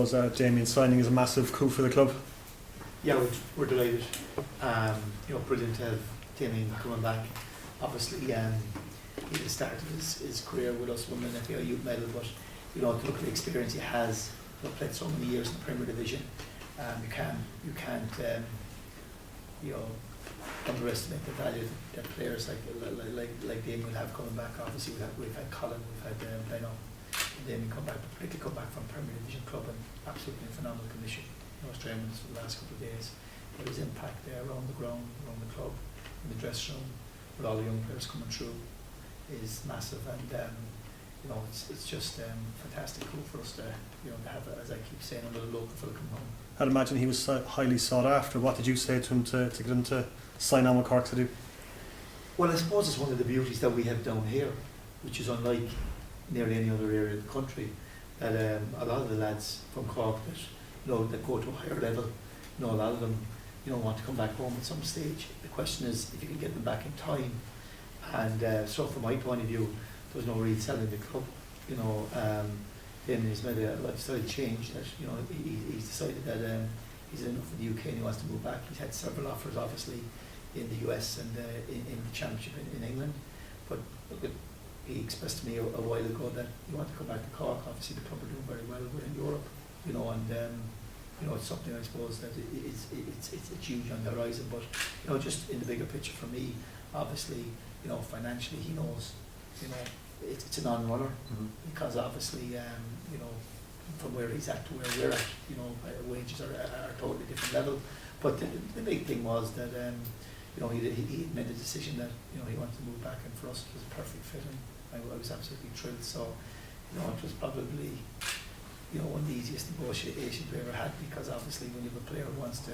suppose Damien's signing is a massive coup for the club. Yeah, we're delighted. Brilliant to have Damien coming back. Obviously, he started his career with us, winning the FAI Youth Medal, but to look at the experience he has, played so many years in the Premier Division, you can't underestimate the value that players like Damien will have coming back. Obviously, we've had Colin, we've had Benno, and Damien come back, but particularly come back from Premier Division club and absolutely in phenomenal condition. Australian with us for the last couple of days. But his impact there around the ground, around the club, in the dressing room, with all the young players coming through, is massive. And it's just fantastic cool for us to have, as I keep saying, another local fella come home. I'd imagine he was highly sought after. What did you say to him to get him to sign on with Cork to do? Well, I suppose it's one of the beauties that we have down here, which is unlike nearly any other area of the country, that a lot of the lads from Cork that go to a higher level, a lot of them want to come back home at some stage. The question is if you can get them back in time. And so from my point of view, there was no real selling the club. Then he's made a lifestyle change that he's decided that he's enough in the UK and he wants to move back. He's had several offers, obviously, in the US and in the Championship in England. But look, he expressed to me a while ago that he wanted to come back to Cork. Obviously, the club are doing very well. We're in Europe, and it's something I suppose that it's huge on the horizon. But just in the bigger picture for me, obviously, financially he knows, it's a non-runner, because obviously, from where he's at to where we're at, wages are a totally different level. But the big thing was that he made a decision that he wanted to move back, and for us it was a perfect fit, and I was absolutely thrilled. So it was probably one of the easiest negotiations we ever had, because obviously when you have a player who wants to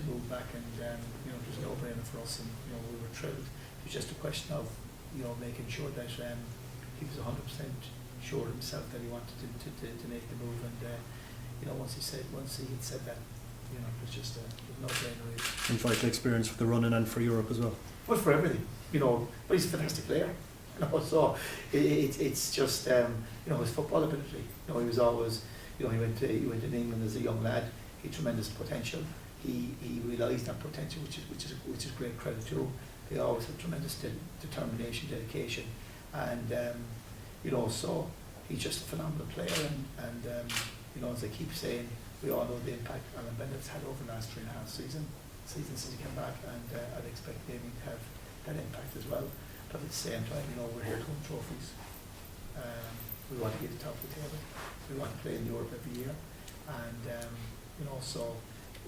move back, and it was a no-brainer for us, and we were thrilled. It was just a question of making sure that he was 100% sure himself that he wanted to make the move, and once he had said that, it was just a no-brainer really. And vital experience for the running and for Europe as well. Well, for everything, but he's a fantastic player. So it's just his football ability. He was always, he went to England as a young lad. He had tremendous potential. He realised that potential, which is great credit to him. He always had tremendous determination, dedication, and so he's just a phenomenal player. And as I keep saying, we all know the impact Alan Bennett's had over the last 3.5 seasons since he came back, and I'd expect Damien to have that impact as well. But at the same time, we're here to win trophies. We want to get to the top of the table. We want to play in Europe every year, and so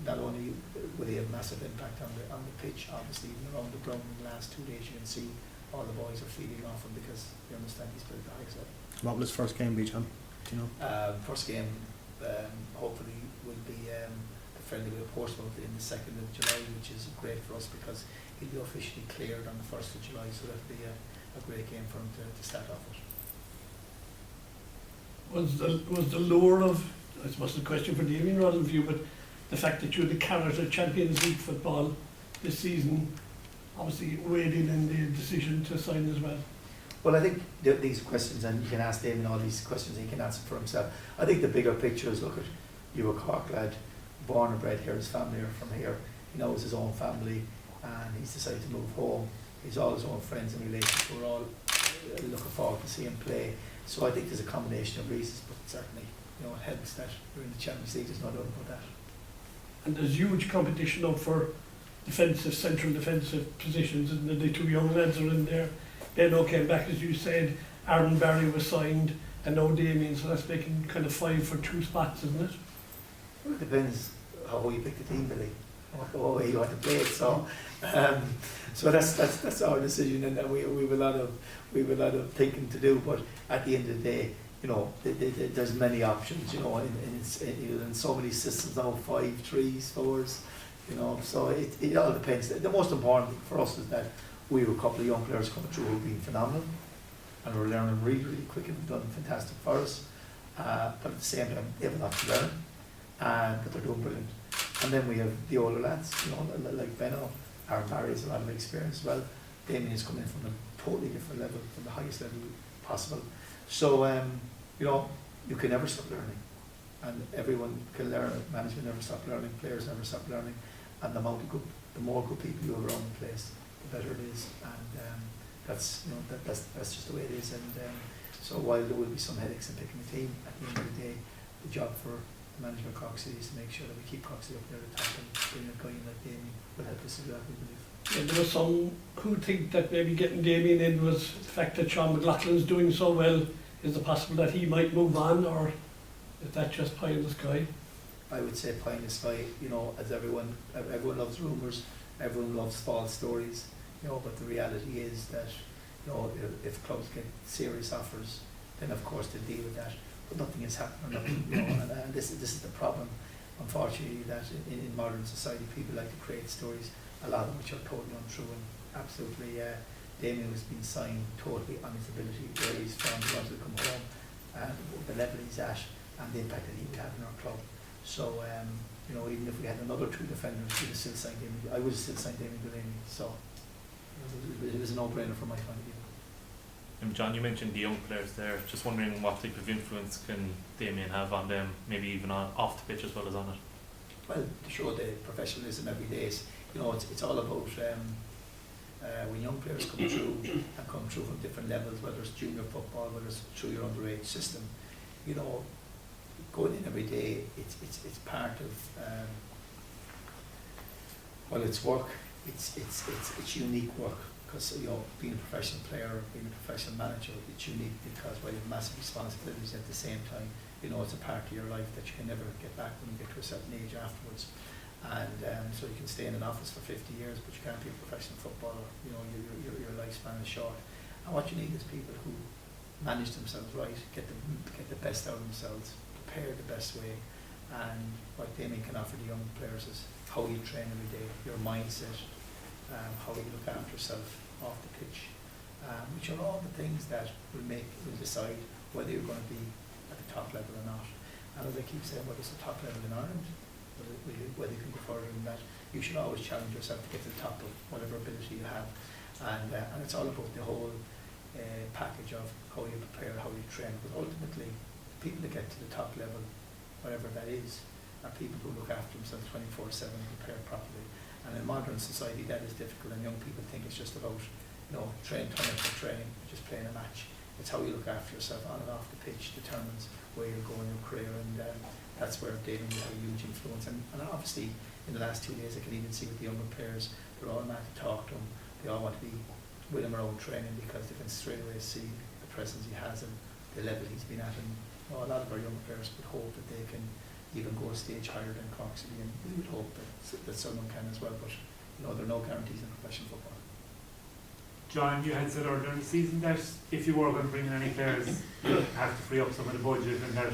not only will he have massive impact on the pitch, obviously even around the ground in the last 2 days, you can see all the boys are feeding off him because they understand he's played at the highest level. What will his first game be, John? Do you know? First game hopefully will be the friendly with Portsmouth in the 2nd of July, which is great for us because he'll be officially cleared on the 1st of July, so that'll be a great game for him to start off with. Was the lure of, I suppose the question for Damien rather than for you, but the fact that you're the carrot of Champions League football this season obviously weighed in the decision to sign as well? Well, I think these questions, and you can ask Damien all these questions and he can answer for himself. I think the bigger picture is, look at, you a Cork lad, born and bred here, his family are from here, he knows his own family, and he's decided to move home. He's all his own friends and relations who are all looking forward to see him play. So I think there's a combination of reasons, but certainly, it helps that we're in the Champions League, there's no doubt about that. And there's huge competition up for central defensive positions, and the 2 young lads are in there. Benno came back, as you said, Aaron Barry was signed, and now Damien, so that's making kind of 5 for 2 spots, isn't it? Well, it depends how you pick the team, Billy, what way you want to play it. So, so that's our decision, and we have a lot of thinking to do. But at the end of the day, there's many options, in so many systems now, 5, 3s, 4s, so it all depends. The most important thing for us is that we have a couple of young players coming through who have been phenomenal, and we're learning really, really quick and have done fantastic for us. But at the same time, they have a lot to learn, but they're doing brilliant. And then we have the older lads, like Benno. Aaron Barry has a lot of experience as well. Damien is coming in from a totally different level, from the highest level possible. So, you can never stop learning. and everyone can learn. Management never stop learning, players never stop learning, and the more good people you have around the place, the better it is. And that's that's just the way it is. And so while there will be some headaches in picking a team, at the end of the day, the job for the management of Cork City is to make sure that we keep Cork City up there at the top, and bring a guy in like Damien will help us do that, we believe. And there were some who think that maybe getting Damien in was the fact that Sean McLaughlin's doing so well. Is it possible that he might move on, or is that just pie in the sky? I would say pie in the sky, you know, as everyone loves rumours, everyone loves false stories, you know, but the reality is that, you know, if clubs get serious offers, then of course they'll deal with that, but nothing has happened, or nothing, you know, and this is the problem, unfortunately, that in modern society people like to create stories, a lot of them which are totally untrue, and absolutely, Damien has been signed totally on his ability, where he's from, he wanted to come home, and the level he's at, and the impact that he would have in our club. So, you know, even if we had another two defenders, we'd have still signed Damien. I would have still signed Damien Delaney. So, it was a no-brainer from my point of view. And John, you mentioned the young players there. Just wondering what type of influence can Damien have on them, maybe even off the pitch as well as on it? Well, to show the professionalism every day is, you know, it's all about when young players come through and come through from different levels, whether it's junior football, whether it's through your underage system, you know, going in every day, it's part of well, it's work. It's unique work, because, you know, being a professional player, being a professional manager, it's unique because while you have massive responsibilities, at the same time, you know, it's a part of your life that you can never get back when you get to a certain age afterwards. And so you can stay in an office for 50 years, but you can't be a professional footballer. You know, your lifespan is short. And what you need is people who manage themselves right, get the best out of themselves, prepare the best way. And what Damien can offer the young players is how you train every day, your mindset, how you look after yourself off the pitch, which are all the things that will decide whether you're going to be at the top level or not. And as I keep saying, whether it's the top level in Ireland, whether you can go further than that, you should always challenge yourself to get to the top of whatever ability you have. And it's all about the whole package of how you prepare, how you train. But ultimately, people that get to the top level, whatever that is, are people who look after themselves 24/7 and prepare properly. And in modern society, that is difficult, and young people think it's just about, you know, turning up for training, just playing a match. It's how you look after yourself on and off the pitch determines where you're going in your career, and that's where Damien will have a huge influence. And obviously, in the last 2 days, I can even see with the younger players, they're all mad to talk to him. They all want to be with him around training because they can straight away see the presence he has and the level he's been at. And, you know, a lot of our young players would hope that they can even go a stage higher than Cork City, and we would hope that someone can as well. But, you know, there are no guarantees in professional football. John, you had said earlier in the season that if you were going to bring in any players, you'd have to free up some of the budget, and that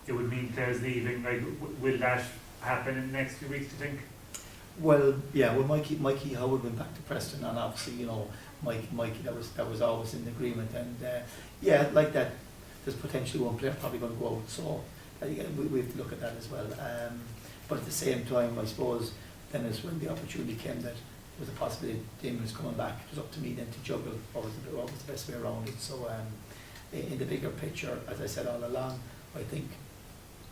it would mean players leaving. Like, will that happen in the next few weeks, do you think? Well, yeah. Well, Mikey Howard went back to Preston, and obviously, you know, Mikey, that was always in agreement, and yeah, like that, there's potentially one player probably going to go out. So we have to look at that as well. But at the same time, I suppose then as when the opportunity came that there was a possibility Damien was coming back, it was up to me then to juggle what was the best way around it. So in the bigger picture, as I said all along, I think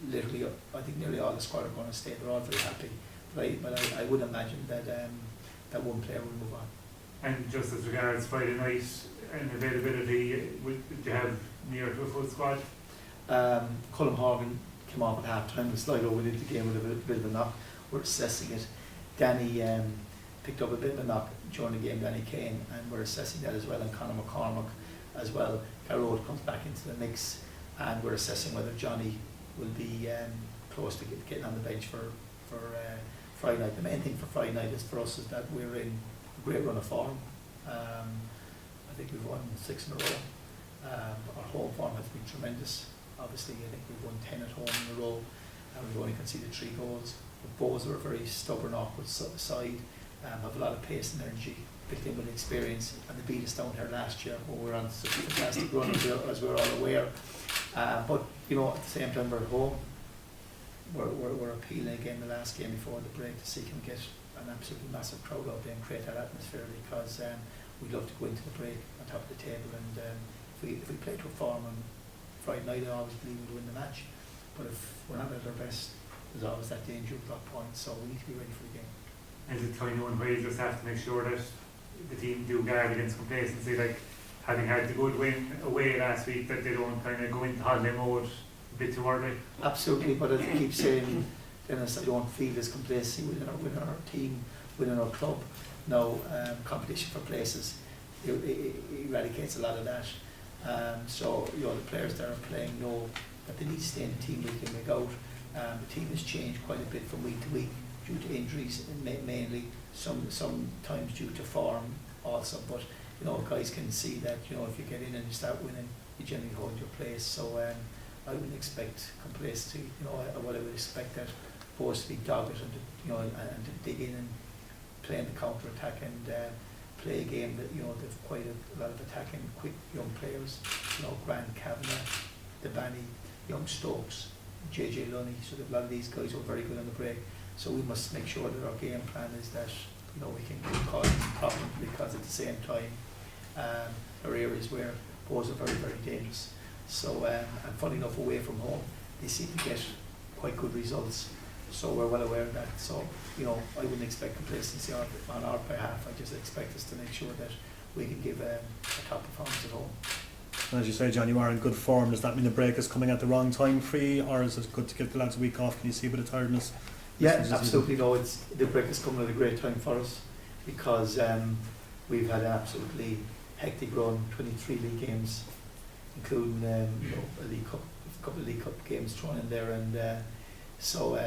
nearly all the squad are going to stay. They're all very happy. But I would imagine that that one player will move on. And just as regards Friday night and availability, do you have near to a full squad? Colin Horgan came off at half time. Sligo went into the game with a bit of a knock. We're assessing it. Danny picked up a bit of a knock during the game, Danny Kane, and we're assessing that as well. And Conor McCormack as well. Garrod comes back into the mix, and we're assessing whether Johnny will be close to getting on the bench for Friday night. The main thing for Friday night is for us is that we're in a great run of form. I think we've won 6 in a row. Our home form has been tremendous. Obviously, I think we've won 10 at home in a row, and we've only conceded 3 goals. But Bows are a very stubborn, awkward side, have a lot of pace and energy, built in with experience, and they beat us down here last year when we were on such a fantastic run, as we're all aware. But, you know, at the same time, we're at home. We're appealing again the last game before the break to see can we get an absolutely massive crowd out there and create that atmosphere, because we'd love to go into the break on top of the table, and if we play to a form on Friday night, I always believe we'd win the match. But if we're not at our best, there's always that danger of drop points, so we need to be ready for the game. Is it kind of one where you just have to make sure that the team do guard against complacency, like having had the good win away last week, that they don't kind of go into holiday mode a bit too early? Absolutely, but as I keep saying, Dennis, I don't feel this complacency within our team, within our club. No competition for places. It eradicates a lot of that. So the players that are playing know that they need to stay in the team week in, week out. The team has changed quite a bit from week to week due to injuries, mainly sometimes due to form also. But guys can see that if you get in and you start winning, you generally hold your place. So I wouldn't expect complacency. What I would expect that boys to be dogged and and to dig in and play in the counter attack and play a game that they've quite a lot of attacking quick young players. Grant Kavanagh, Devani, young Stokes, JJ Lunny. So a lot of these guys are very good on the break. So we must make sure that our game plan is that we can cause problems, because at the same time there are areas where boys are very, very dangerous. So and funny enough, away from home they seem to get quite good results. So we're well aware of that. So I wouldn't expect complacency on our behalf. I just expect us to make sure that we can give a top performance at home. And as you say, John, you are in good form. Does that mean the break is coming at the wrong time for you, or is it good to give the lads a week off? Can you see a bit of tiredness? Yeah, absolutely. No, the break is coming at a great time for us, because we've had an absolutely hectic run, 23 league games, including a league cup, a couple of league cup games thrown in there, and so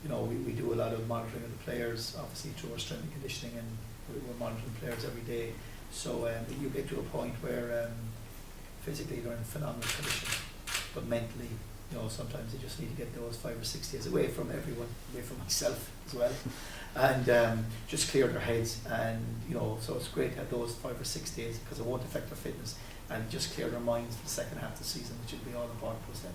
we do a lot of monitoring of the players, obviously through our strength and conditioning, and we're monitoring players every day. So you get to a point where physically they're in phenomenal condition, but mentally, sometimes they just need to get those 5 or 6 days away from everyone, away from myself as well, and just clear their heads. And so it's great to have those 5 or 6 days, because it won't affect their fitness, and just clear their minds for the second half of the season, which will be all important to us then.